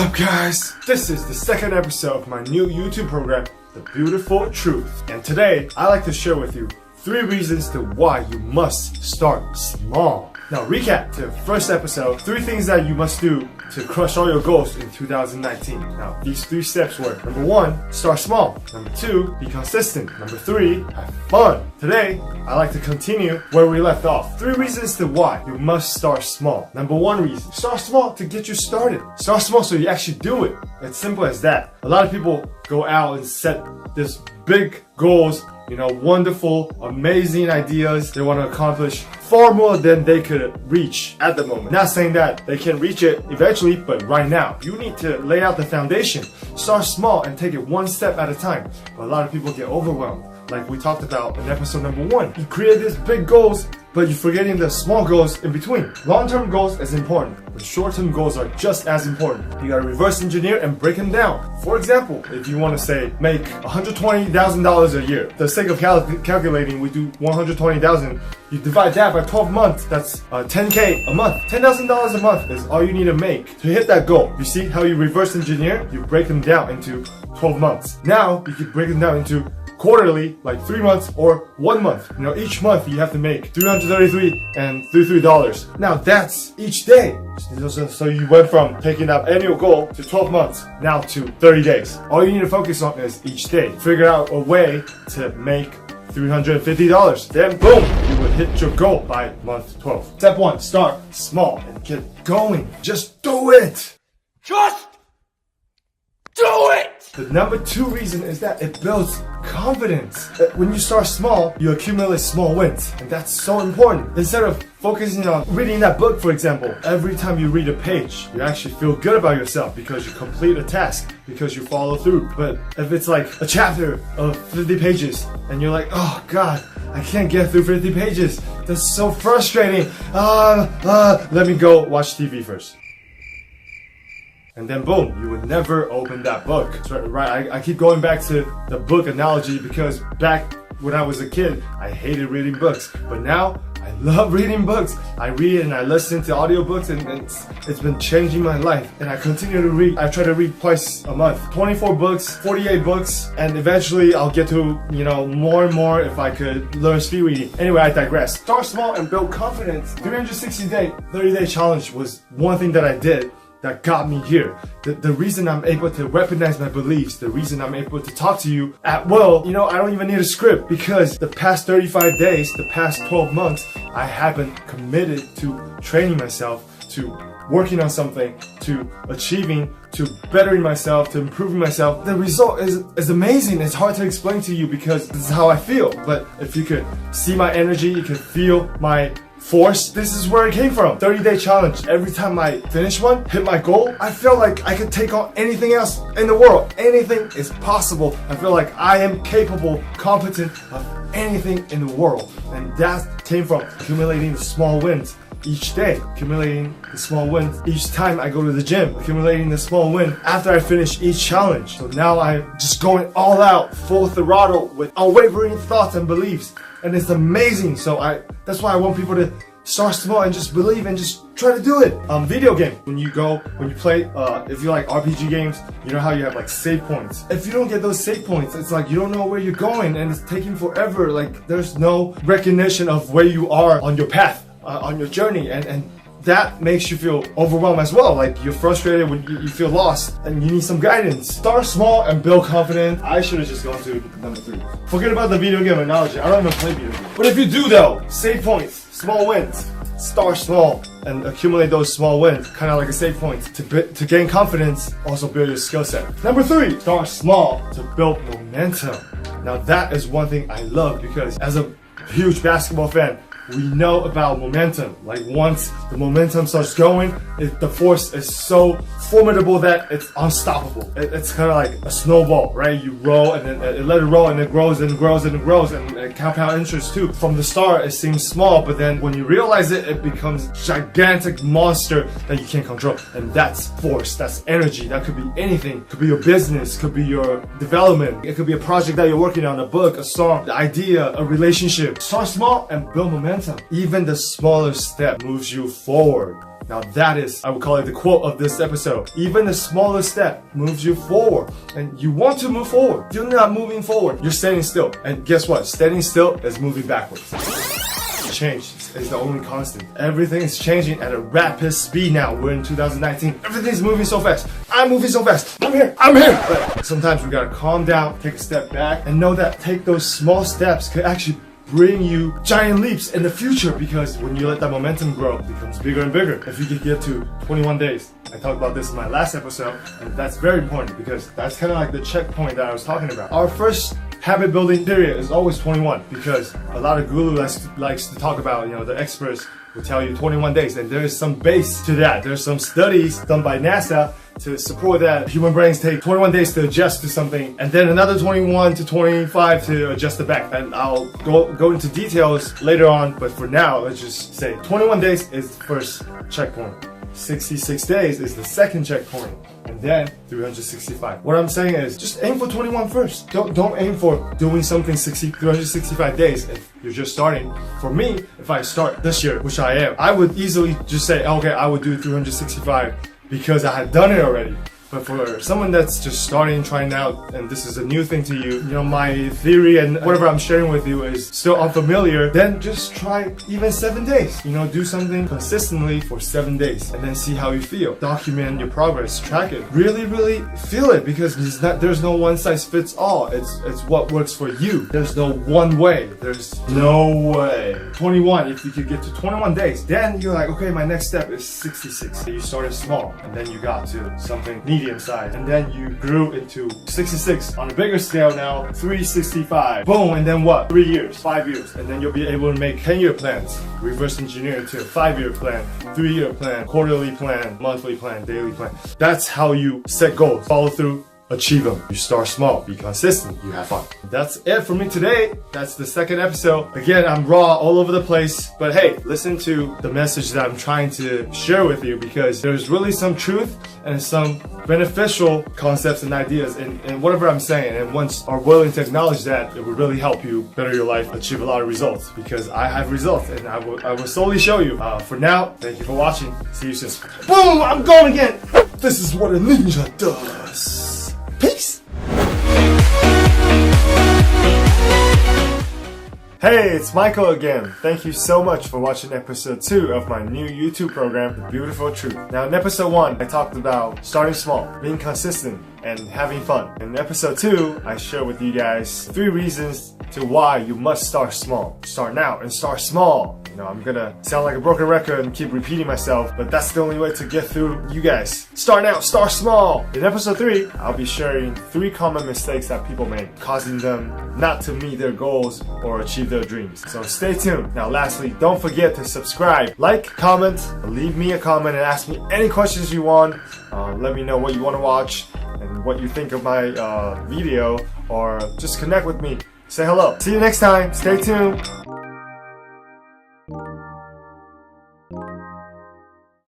What's up, guys? This is the second episode of my new YouTube program, The Beautiful Truth. And today, I like to share with you 3 reasons to why you must start small. Now, recap to the first episode, 3 things that you must do to crush all your goals in 2019. Now, these 3 steps were: number 1, start small. Number 2, be consistent. Number 3, have fun. Today, I like to continue where we left off. 3 reasons to why you must start small. Number 1 reason, start small to get you started. Start small so you actually do it. It's simple as that. A lot of people go out and set this big goals, wonderful, amazing ideas they want to accomplish, far more than they could reach at the moment. Not saying that they can reach it eventually, but right now, you need to lay out the foundation. Start small and take it 1 step at a time. But a lot of people get overwhelmed. Like we talked about in episode number 1. You create these big goals, but you're forgetting the small goals in between. Long-term goals is important, but short-term goals are just as important. You gotta reverse engineer and break them down. For example, if you want to say make $120,000 a year, for the sake of calculating, we do 120,000. You divide that by 12 months, that's $10K a month. $10,000 a month is all you need to make to hit that goal. You see how you reverse engineer? You break them down into 12 months. Now, you can break them down into quarterly, like 3 months or 1 month. Each month you have to make $333. Now that's each day. So you went from taking that annual goal to 12 months, now to 30 days. All you need to focus on is each day. Figure out a way to make $350. Then boom, you will hit your goal by month 12. Step 1, start small and get going. Just do it. Just do it! The number 2 reason is that it builds confidence. When you start small, you accumulate small wins, and that's so important. Instead of focusing on reading that book, for example, every time you read a page, you actually feel good about yourself because you complete a task, because you follow through. But if it's like a chapter of 50 pages, and you're like, oh God, I can't get through 50 pages. That's so frustrating. Let me go watch TV first. And then boom, you would never open that book. Right? I keep going back to the book analogy because back when I was a kid, I hated reading books. But now, I love reading books. I read and I listen to audiobooks, and it's been changing my life. And I continue to read. I try to read twice a month. 24 books, 48 books, and eventually I'll get to, more and more if I could learn speed reading. Anyway, I digress. Start small and build confidence. 360-day, 30-day challenge was one thing that I did that got me here. The reason I'm able to recognize my beliefs, the reason I'm able to talk to you at will, I don't even need a script, because the past 35 days, the past 12 months, I have been committed to training myself, to working on something, to achieving, to bettering myself, to improving myself. The result is amazing. It's hard to explain to you because this is how I feel. But if you could see my energy, you could feel my force, this is where it came from. 30-day challenge. Every time I finish one, hit my goal, I feel like I could take on anything else in the world. Anything is possible. I feel like I am capable, competent of anything in the world. And that came from accumulating the small wins each day, accumulating the small wins each time I go to the gym, accumulating the small win after I finish each challenge. So now I'm just going all out, full throttle with unwavering thoughts and beliefs. And it's amazing. So that's why I want people to start small and just believe and just try to do it. Video game, when you play, if you like RPG games, you know how you have like save points. If you don't get those save points, it's like you don't know where you're going and it's taking forever. Like there's no recognition of where you are on your path, on your journey, and that makes you feel overwhelmed as well. Like you're frustrated when you feel lost and you need some guidance. Start small and build confidence. I should have just gone to number 3. Forget about the video game analogy. I don't even play video games. But if you do though, save points, small wins. Start small and accumulate those small wins, kind of like a save point. To gain confidence, also build your skill set. Number 3, start small to build momentum. Now that is one thing I love because as a huge basketball fan, we know about momentum. Like once the momentum starts going, the force is so formidable that it's unstoppable. It's kind of like a snowball, right? You roll and then let it roll and it grows and grows and grows, and compound interest too. From the start, it seems small, but then when you realize it, it becomes a gigantic monster that you can't control. And that's force, that's energy. That could be anything. It could be your business, could be your development. It could be a project that you're working on, a book, a song, the idea, a relationship. Start small and build momentum. Even the smallest step moves you forward. Now that is, I would call it the quote of this episode. Even the smallest step moves you forward. And you want to move forward. You're not moving forward. You're standing still. And guess what? Standing still is moving backwards. Change is the only constant. Everything is changing at a rapid speed now. We're in 2019. Everything's moving so fast. I'm moving so fast. I'm here. But sometimes we gotta calm down, take a step back, and know that take those small steps could actually bring you giant leaps in the future, because when you let that momentum grow, it becomes bigger and bigger. If you could get to 21 days, I talked about this in my last episode, and that's very important because that's kind of like the checkpoint that I was talking about. Our first habit building period is always 21, because a lot of guru likes to talk about, the experts will tell you 21 days, and there is some base to that. There's some studies done by NASA to support that human brains take 21 days to adjust to something, and then another 21 to 25 to adjust it back. And I'll go into details later on, but for now, let's just say 21 days is the first checkpoint. 66 days is the second checkpoint, and then 365. What I'm saying is just aim for 21 first. Don't aim for doing something 365 days if you're just starting. For me, if I start this year, which I am, I would easily just say, okay, I would do 365 because I had done it already. But for someone that's just starting, trying out, and this is a new thing to you, my theory and whatever I'm sharing with you is still unfamiliar, then just try even 7 days. Do something consistently for 7 days and then see how you feel. Document your progress, track it. Really, really feel it, because there's no one size fits all. It's what works for you. There's no one way. There's no way. 21, if you could get to 21 days, then you're like, okay, my next step is 66. You started small, and then you got to something medium size, and then you grew into 66 on a bigger scale. Now 365, boom, and then what? 3 years, 5 years, and then you'll be able to make 10-year plans, reverse engineer into a 5-year plan, 3-year plan, quarterly plan, monthly plan, daily plan. That's how you set goals, follow through, achieve them. You start small, be consistent, you have fun. That's it for me today. That's the second episode. Again, I'm raw all over the place, but hey, listen to the message that I'm trying to share with you, because there's really some truth and some beneficial concepts and ideas in whatever I'm saying. And once are willing to acknowledge that, it will really help you better your life, achieve a lot of results, because I have results, and I will slowly show you. For now, thank you for watching. See you soon. Boom! I'm going again. This is what a ninja does. Peace! Hey, it's Michael again. Thank you so much for watching episode 2 of my new YouTube program, The Beautiful Truth. Now in episode 1, I talked about starting small, being consistent, and having fun. In episode 2, I share with you guys 3 reasons to why you must start small. Start now and start small. I'm gonna sound like a broken record and keep repeating myself, but that's the only way to get through you guys. Start now, start small. In episode 3, I'll be sharing 3 common mistakes that people make, causing them not to meet their goals or achieve their dreams. So stay tuned. Now lastly, don't forget to subscribe, like, comment, leave me a comment, and ask me any questions you want. Let me know what you want to watch and what you think of my video, or just connect with me. Say hello. See you next time. Stay tuned.